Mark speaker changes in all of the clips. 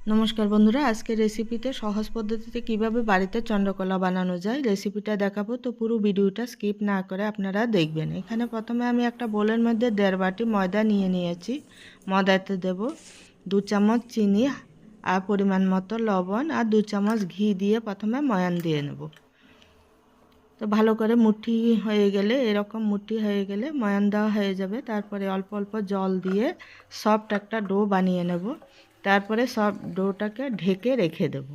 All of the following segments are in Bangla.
Speaker 1: নমস্কার বন্ধুরা, আজকের রেসিপিতে সহজ পদ্ধতিতে কিভাবে বাড়িতে চন্দ্রকলা বানানো যায় রেসিপিটা দেখাবো। তো পুরো ভিডিওটা স্কিপ না করে আপনারা দেখবেন। এখানে প্রথমে আমি একটা বোলের মধ্যে 1.5 বাটি ময়দা নিয়েছি। ময়দাতে দেব 2 চামচ চিনি আর পরিমাণ মতো লবণ আর 2 চামচ ঘি দিয়ে প্রথমে ময়ান দিয়ে নেব। তো ভালো করে মুঠি হয়ে গেলে, এরকম মুঠি হয়ে গেলে ময়ান দেওয়া হয়ে যাবে। তারপরে অল্প অল্প জল দিয়ে সফট একটা ডো বানিয়ে নেব। তারপরে সব ডোটাকে ঢেকে রেখে দেব।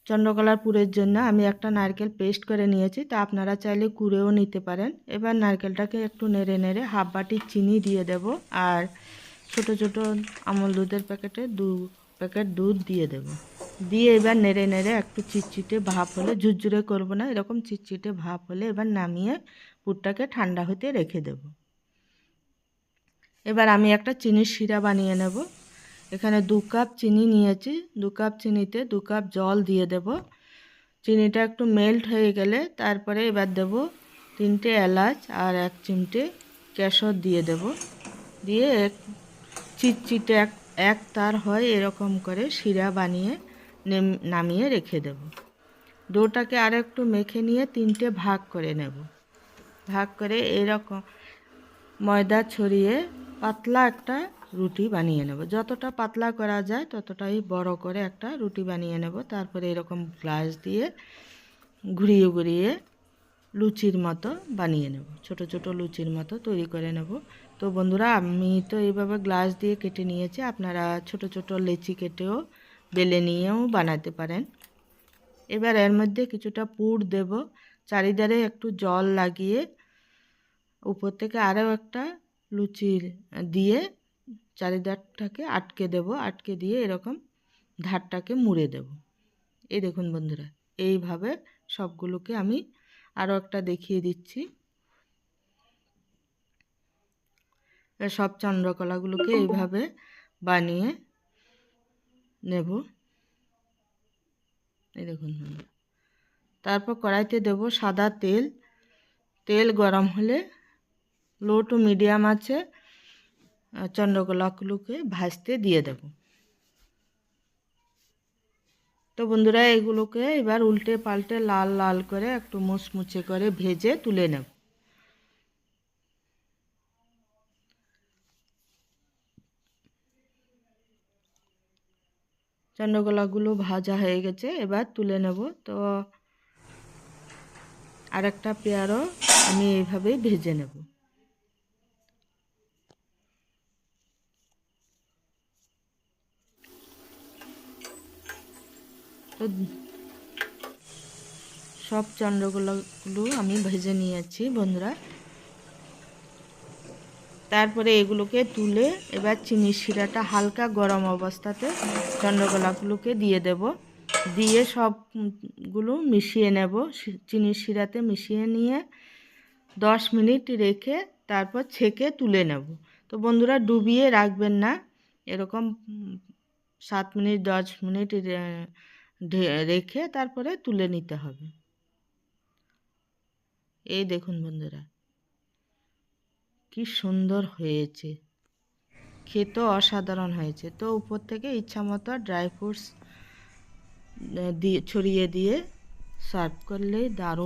Speaker 1: চন্দ্রকলার পুরের জন্য আমি একটা নারকেল পেস্ট করে নিয়েছি, তা আপনারা চাইলে কুড়েও নিতে পারেন। এবার নারকেলটাকে একটু নেড়ে নেড়ে হাফ বাটি চিনি দিয়ে দেব আর ছোট ছোট আমুল দুধের প্যাকেটে 2 প্যাকেট দুধ দিয়ে দেব। দিয়ে এবার নেড়ে নেড়ে একটু চিটচিটে ভাপ হলে, ঝুরঝুরে করব না, এরকম চিটচিটে ভাপ হলে এবার নামিয়ে পুরটাকে ঠান্ডা হতে রেখে দেব। এবার আমি একটা চিনির শিরা বানিয়ে নেব। এখানে 2 কাপ চিনি নিয়েছি। 2 কাপ চিনিতে 2 কাপ জল দিয়ে দেব। চিনিটা একটু মেল্ট হয়ে গেলে তারপরে এবার দেব 3টে এলাচ আর 1 চিমটে কেশর দিয়ে দেব। দিয়ে চিটচিটে এক তার হয় এরকম করে শিরা বানিয়ে নামিয়ে রেখে দেব। ডোটাকে আর একটু মেখে নিয়ে 3টে ভাগ করে নেব। ভাগ করে এরকম ময়দা ছড়িয়ে পাতলা একটা রুটি বানিয়ে নেব। যতটা পাতলা করা যায় ততটাই বড় করে একটা রুটি বানিয়ে নেব। তারপরে এরকম গ্লাস দিয়ে ঘুরিয়ে ঘুরিয়ে লুচির মতো বানিয়ে নেব, ছোট ছোট লুচির মতো তৈরি করে নেব। তো বন্ধুরা, আমি তো এইভাবে গ্লাস দিয়ে কেটে নিয়েছি, আপনারা ছোট ছোট লেচি কেটেও বেলে নিয়েও বানাতে পারেন। এবার এর মধ্যে কিছুটা পুর দেব, চারিধারে একটু জল লাগিয়ে উপর থেকে আরও একটা লুচি দিয়ে চারিধারটাকে আটকে দেব। আটকে দিয়ে এরকম ধারটাকে মুড়ে দেব। এই দেখুন বন্ধুরা, এইভাবে সবগুলোকে আমি আরও একটা দেখিয়ে দিচ্ছি। সব চন্দ্রকলাগুলোকে এইভাবে বানিয়ে নেব। এই দেখুন বন্ধুরা, তারপর কড়াইতে দেব সাদা তেল। তেল গরম হলে লো টু মিডিয়াম আছে চন্দ্রকলাগুলোকে ভাজতে দিয়ে দেব। তো বন্ধুরা, এগুলোকে এবার উল্টে পাল্টে লাল লাল করে একটু মুচমুচে করে ভেজে তুলে নেব। চন্দ্রকলাগুলো ভাজা হয়ে গেছে, এবার তুলে নেব। তো আরেকটা পেয়ারও আমি এইভাবেই ভেজে নেব। তো সব চন্দ্রকলাগুলো আমি ভেজে নিয়েছি বন্ধুরা। তারপরে এগুলোকে তুলে এবার চিনির শিরাটা হালকা গরম অবস্থাতে চন্দ্রকলাগুলোকে দিয়ে দেব। দিয়ে সবগুলো মিশিয়ে নেব, চিনির শিরাতে মিশিয়ে নিয়ে 10 মিনিট রেখে তারপর ছেঁকে তুলে নেব। তো বন্ধুরা, ডুবিয়ে রাখবেন না, এরকম 7 মিনিট 10 মিনিট রেখে তারপরে তুলে নিতে হবে। এই দেখুন বন্ধুরা, কি সুন্দর হয়েছে, খেতেও অসাধারণ হয়েছে। তো উপর থেকে ইচ্ছা মতো ড্রাই ফ্রুটস দিয়ে ছড়িয়ে দিয়ে সার্ভ করলেই দারুণ।